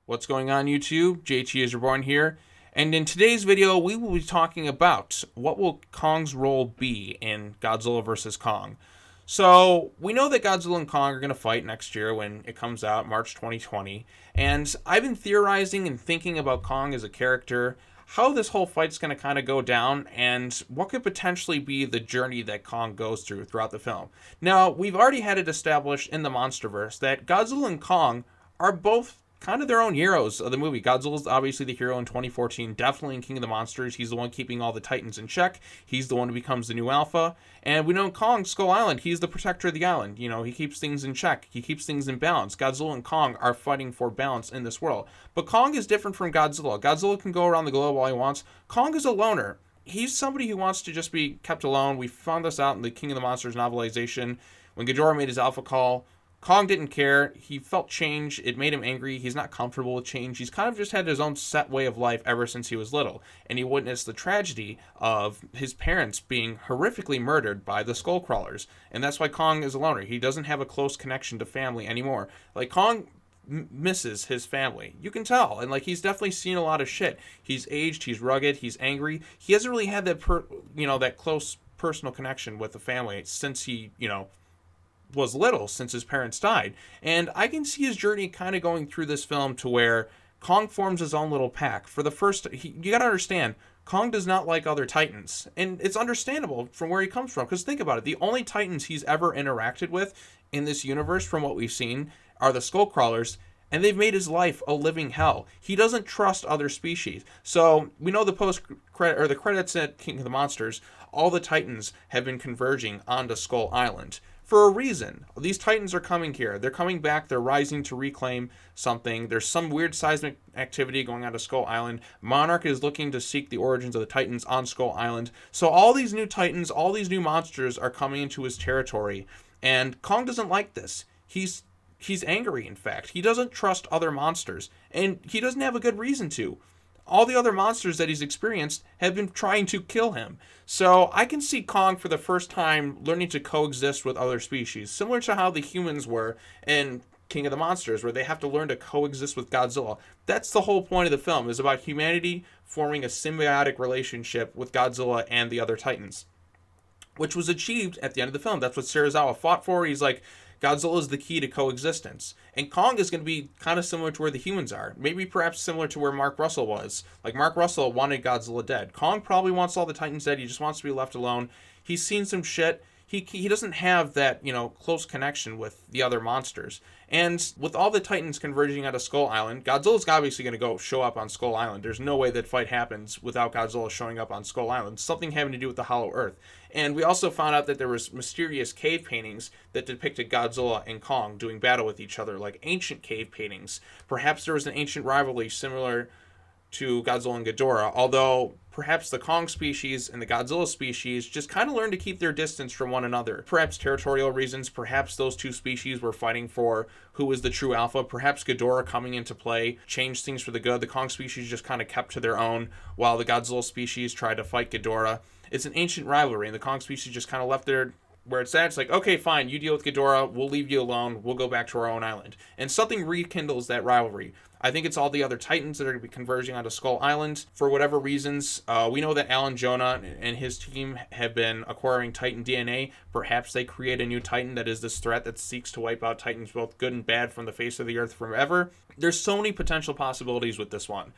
What's going on, YouTube? JT is reborn here, and in today's video we will be talking about what will Kong's role be in Godzilla vs. Kong. So we know that Godzilla and Kong are going to fight next year when it comes out, March 2020, and I've been theorizing and thinking about Kong as a character, how this whole fight's going to kind of go down, and what could potentially be the journey that Kong goes through throughout the film. Now, we've already had it established in the Monsterverse that Godzilla and Kong are both kind of their own heroes of the movie. Godzilla's obviously the hero in 2014, definitely in King of the Monsters. He's the one keeping all the Titans in check. He's the one who becomes the new alpha. And we know Kong, Skull Island, he's the protector of the island. You know, he keeps things in check. He keeps things in balance. Godzilla and Kong are fighting for balance in this world. But Kong is different from Godzilla. Godzilla can go around the globe all he wants. Kong is a loner. He's somebody who wants to just be kept alone. We found this out in the King of the Monsters novelization. When Ghidorah made his alpha call, Kong didn't care. He felt change. It made him angry. He's not comfortable with change. He's kind of just had his own set way of life ever since he was little. And he witnessed the tragedy of his parents being horrifically murdered by the skull crawlers. And that's why Kong is a loner. He doesn't have a close connection to family anymore. Like, Kong misses his family. You can tell. And, like, he's definitely seen a lot of shit. He's aged. He's rugged. He's angry. He hasn't really had that, that close personal connection with the family since he, was little, since his parents died. And I can see his journey kind of going through this film to where Kong forms his own little pack. For the first, you gotta understand, Kong does not like other Titans. And it's understandable from where he comes from, because think about it, the only Titans he's ever interacted with in this universe, from what we've seen, are the skull crawlers, and they've made his life a living hell. He doesn't trust other species. So we know the post-credit, or the credits at King of the Monsters, all the Titans have been converging onto Skull Island. For a reason. These Titans are coming here. They're coming back. They're rising to reclaim something. There's some weird seismic activity going on to Skull Island. Monarch is looking to seek the origins of the Titans on Skull Island. So all these new Titans, all these new monsters are coming into his territory. And Kong doesn't like this. He's angry, in fact. He doesn't trust other monsters. And he doesn't have a good reason to. All the other monsters that he's experienced have been trying to kill him. So I can see Kong for the first time learning to coexist with other species, similar to how the humans were in King of the Monsters, where they have to learn to coexist with Godzilla. That's the whole point of the film, is about humanity forming a symbiotic relationship with Godzilla and the other Titans, which was achieved at the end of the film. That's what Serizawa fought for. He's like, Godzilla is the key to coexistence. And Kong is going to be kind of similar to where the humans are. Maybe perhaps similar to where Mark Russell was. Like, Mark Russell wanted Godzilla dead. Kong probably wants all the Titans dead. He just wants to be left alone. He's seen some shit. He doesn't have that, close connection with the other monsters. And with all the Titans converging out of Skull Island, Godzilla's obviously going to go show up on Skull Island. There's no way that fight happens without Godzilla showing up on Skull Island. Something having to do with the Hollow Earth. And we also found out that there was mysterious cave paintings that depicted Godzilla and Kong doing battle with each other, like ancient cave paintings. Perhaps there was an ancient rivalry similar to Godzilla and Ghidorah, although perhaps the Kong species and the Godzilla species just kind of learned to keep their distance from one another. Perhaps territorial reasons, perhaps those two species were fighting for who was the true alpha, perhaps Ghidorah coming into play changed things for the good. The Kong species just kind of kept to their own, while the Godzilla species tried to fight Ghidorah. It's an ancient rivalry, and the Kong species just kind of left there where it's at. It's like, okay, fine, you deal with Ghidorah, we'll leave you alone, we'll go back to our own island. And something rekindles that rivalry. I think it's all the other Titans that are going to be converging onto Skull Island for whatever reasons. We know that Alan Jonah and his team have been acquiring Titan DNA. Perhaps they create a new Titan that is this threat that seeks to wipe out Titans, both good and bad, from the face of the earth forever. There's so many potential possibilities with this one.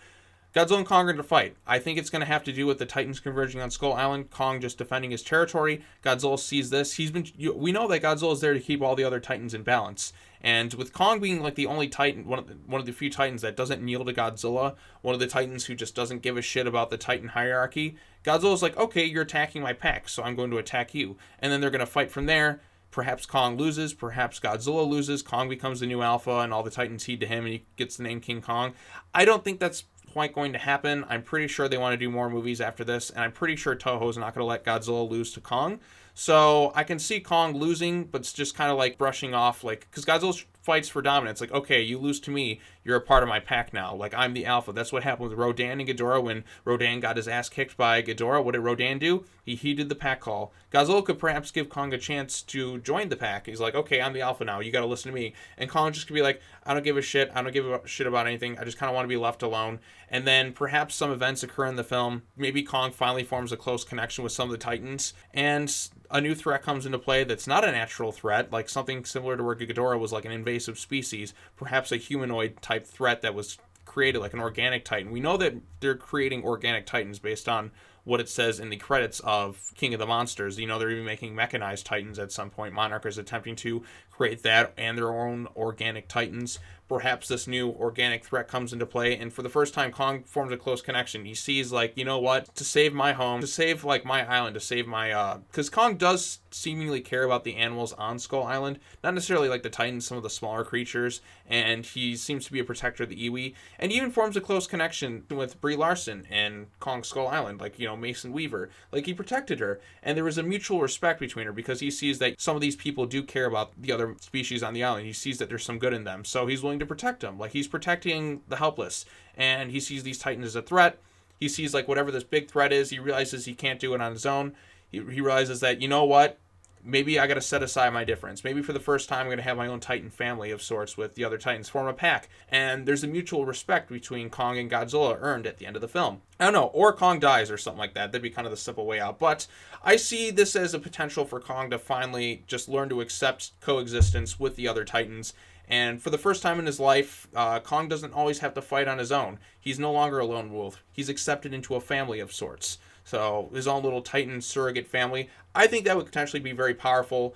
Godzilla and Kong are going to fight. I think it's going to have to do with the Titans converging on Skull Island, Kong just defending his territory. Godzilla sees this. We know that Godzilla is there to keep all the other Titans in balance. And with Kong being like the only Titan, one of the few Titans that doesn't kneel to Godzilla, one of the Titans who just doesn't give a shit about the Titan hierarchy, Godzilla's like, okay, you're attacking my pack, so I'm going to attack you. And then they're going to fight from there. Perhaps Kong loses, perhaps Godzilla loses, Kong becomes the new alpha, and all the Titans heed to him, and he gets the name King Kong. I don't think that's quite going to happen. I'm pretty sure they want to do more movies after this, and I'm pretty sure Toho's not going to let Godzilla lose to Kong. So I can see Kong losing, but it's just kind of like brushing off, like, because Godzilla's fights for dominance. Like, okay, you lose to me, you're a part of my pack now. Like, I'm the alpha. That's what happened with Rodan and Ghidorah when Rodan got his ass kicked by Ghidorah. What did Rodan do? He heeded the pack call. Godzilla could perhaps give Kong a chance to join the pack. He's like, okay, I'm the alpha now. You got to listen to me. And Kong just could be like, I don't give a shit. I don't give a shit about anything. I just kind of want to be left alone. And then perhaps some events occur in the film. Maybe Kong finally forms a close connection with some of the Titans, and a new threat comes into play that's not a natural threat, like something similar to where Ghidorah was like an invasive species, perhaps a humanoid type threat that was created like an organic titan. We know that they're creating organic titans based on what it says in the credits of King of the Monsters. You know, they're even making mechanized titans at some point. Monarch is attempting to create that and their own organic titans. Perhaps this new organic threat comes into play, and for the first time, Kong forms a close connection. He sees, like, you know what, to save my home, to save, like, my island, to save my, because Kong does seemingly care about the animals on Skull Island, not necessarily, like, the Titans, some of the smaller creatures, and he seems to be a protector of the Iwi, and he even forms a close connection with Brie Larson and Kong Skull Island, like, you know, Mason Weaver. Like, he protected her, and there was a mutual respect between her, because he sees that some of these people do care about the other species on the island. He sees that there's some good in them, so he's willing to protect them. Like, he's protecting the helpless, and he sees these titans as a threat. He sees, like, whatever this big threat is, he realizes he can't do it on his own. He realizes that, you know what, maybe I gotta set aside my difference. Maybe for the first time I'm gonna have my own titan family of sorts with the other titans, form a pack, and there's a mutual respect between Kong and Godzilla earned at the end of the film. I don't know, or Kong dies or something like that. That'd be kind of the simple way out. But I see this as a potential for Kong to finally just learn to accept coexistence with the other titans. And for the first time in his life, Kong doesn't always have to fight on his own. He's no longer a lone wolf. He's accepted into a family of sorts. So his own little Titan surrogate family. I think that would potentially be very powerful.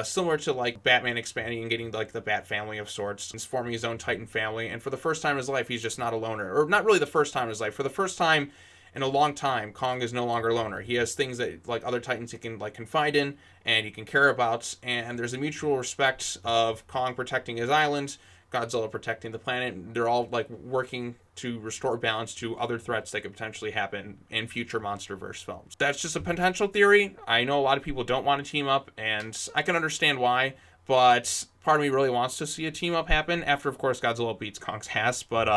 Similar to like Batman expanding and getting like the Bat family of sorts. He's forming his own Titan family. And for the first time in his life, he's just not a loner. Or not really the first time in his life. For the first time in a long time, Kong is no longer a loner. He has things that like other Titans he can like confide in and he can care about, and there's a mutual respect of Kong protecting his island, Godzilla protecting the planet. They're all like working to restore balance to other threats that could potentially happen in future Monsterverse films. That's just a potential theory. I know a lot of people don't want to team up, and I can understand why, but part of me really wants to see a team up happen after, of course, Godzilla beats Kong's ass. But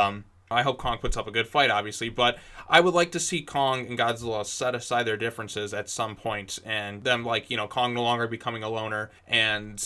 I hope Kong puts up a good fight, obviously, but I would like to see Kong and Godzilla set aside their differences at some point, and them, like, you know, Kong no longer becoming a loner and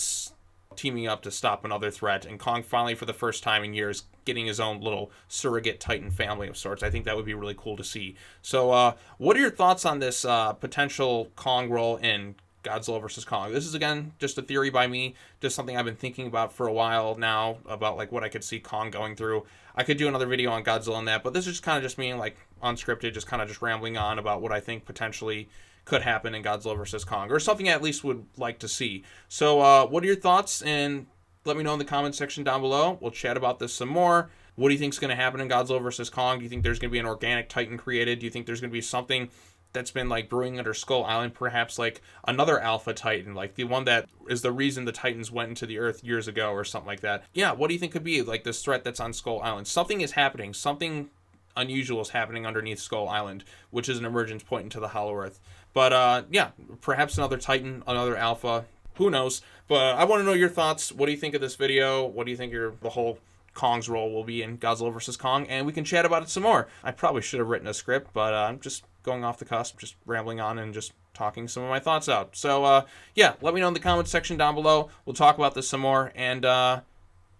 teaming up to stop another threat, and Kong finally, for the first time in years, getting his own little surrogate Titan family of sorts. I think that would be really cool to see. So, what are your thoughts on this potential Kong role in Godzilla vs. Kong? This is, again, just a theory by me, just something I've been thinking about for a while now, about like what I could see Kong going through. I could do another video on Godzilla and that, but this is just kind of just me, like, unscripted, just kind of just rambling on about what I think potentially could happen in Godzilla vs. Kong, or something I at least would like to see. So what are your thoughts? And let me know in the comment section down below. We'll chat about this some more. What do you think is going to happen in Godzilla vs. Kong? Do you think there's going to be an organic Titan created? Do you think there's going to be something that's been like brewing under Skull Island, perhaps like another alpha Titan, like the one that is the reason the Titans went into the Earth years ago or something like that? Yeah, what do you think could be like this threat that's on Skull Island? Something is happening. Something unusual is happening underneath Skull Island, which is an emergence point into the Hollow Earth. But yeah, perhaps another Titan, another alpha. Who knows? But I want to know your thoughts. What do you think of this video? What do you think the whole Kong's role will be in Godzilla vs. Kong? And we can chat about it some more. I probably should have written a script, but I'm just going off the cusp, just rambling on and just talking some of my thoughts out. So yeah, let me know in the comment section down below. We'll talk about this some more. And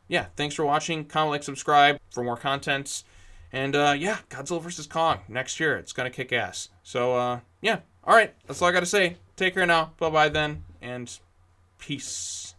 yeah, thanks for watching. Comment, like, subscribe for more contents. And yeah, Godzilla vs. Kong next year. It's gonna kick ass. So yeah, all right, that's all I gotta say. Take care now. Bye bye then, and peace.